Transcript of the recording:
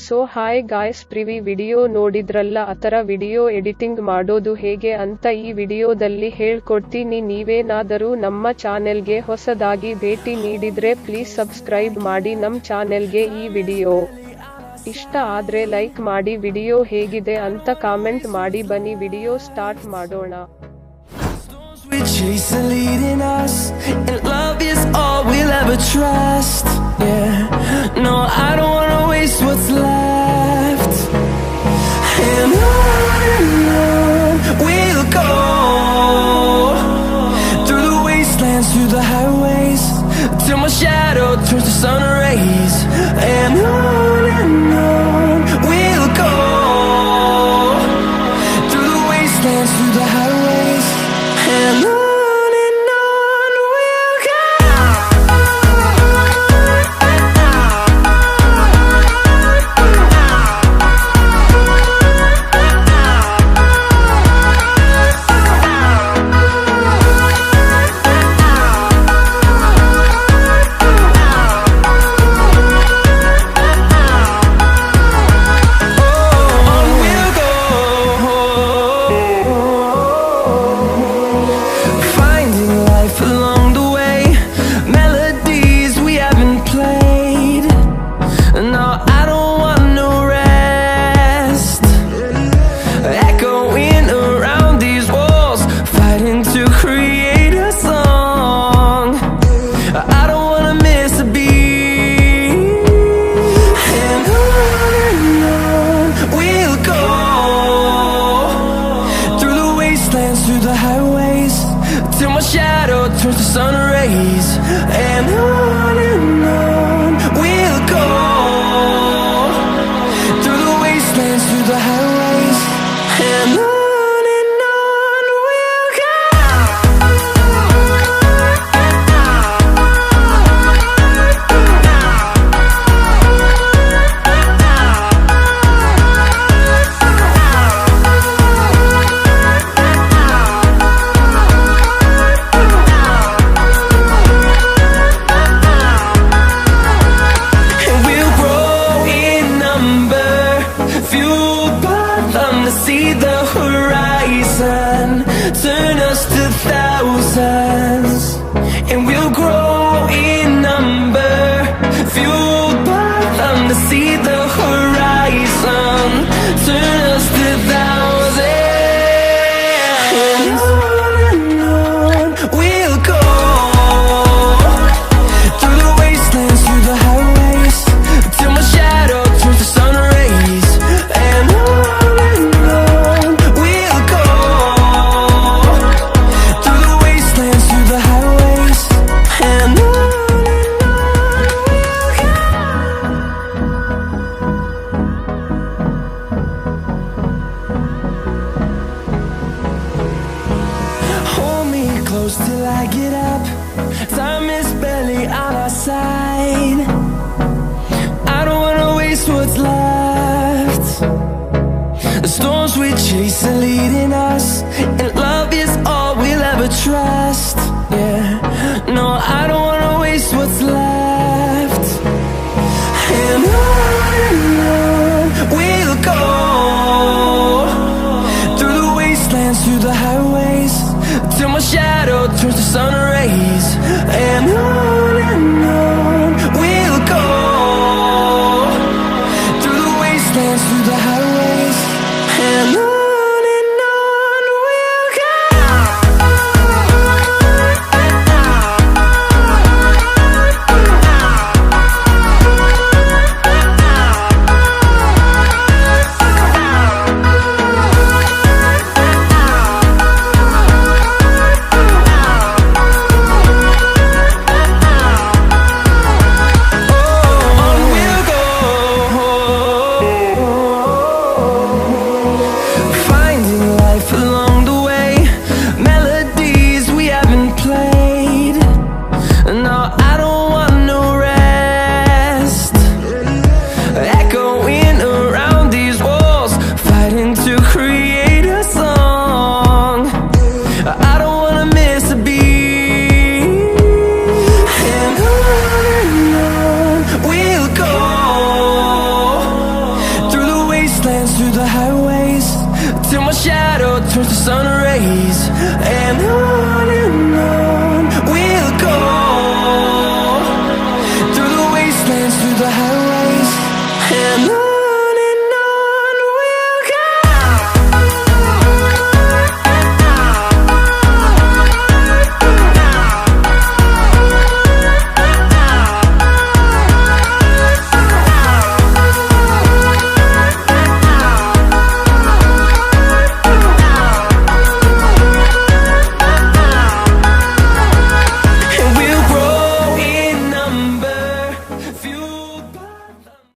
So hi guys, previous video ನೋಡಿದ್ರಲ್ಲ, ಆತರ video editing ಮಾಡೋದು ಹೇಗೆ ಅಂತ ಈ ವಿಡಿಯೋದಲ್ಲಿ ಹೇಳ್ಕೊಡ್ತೀನಿ. ನೀವೇನಾದರೂ ನಮ್ಮ ಚಾನೆಲ್ಗೆ ಹೊಸದಾಗಿ ಭೇಟಿ ನೀಡಿದ್ರೆ ಪ್ಲೀಸ್ ಸಬ್ಸ್ಕ್ರೈಬ್ ಮಾಡಿ ನಮ್ ಚಾನೆಲ್ಗೆ. ಈ ವಿಡಿಯೋ ಇಷ್ಟ ಆದ್ರೆ ಲೈಕ್ ಮಾಡಿ, ವಿಡಿಯೋ ಹೇಗಿದೆ ಅಂತ ಕಾಮೆಂಟ್ ಮಾಡಿ. ಬನ್ನಿ ವಿಡಿಯೋ ಸ್ಟಾರ್ಟ್ ಮಾಡೋಣ. We chase the leading us, and love is all we'll ever trust. Yeah, no, I don't wanna waste what's left. And on we'll go, through the wastelands, through the highways, till my shadow turns to sun rays. And on we'll go, through the wastelands, through the highways. And on we'll go. Through the highways, till my shadow turns to sun rays. And on we'll go, through the wastelands, through the highways. And on we'll go. See the horizon, turn us to thousands, and we'll grow in number, fueled by them. To see the horizon, turn us to thousands, and on we'll go, through the wastelands, through the highways, till my shadow turns to sun rays. And till I get up, time is barely on our side. I don't wanna waste what's left. The storms we chase are leading us, and love is all we'll ever trust. Yeah, no, I don't wanna waste what's left. And on we'll go, through the wastelands, through the highways, till my shadow turns to sun rays. And on we'll go, through the wastelands, through the highways. And on we'll go. the highways, and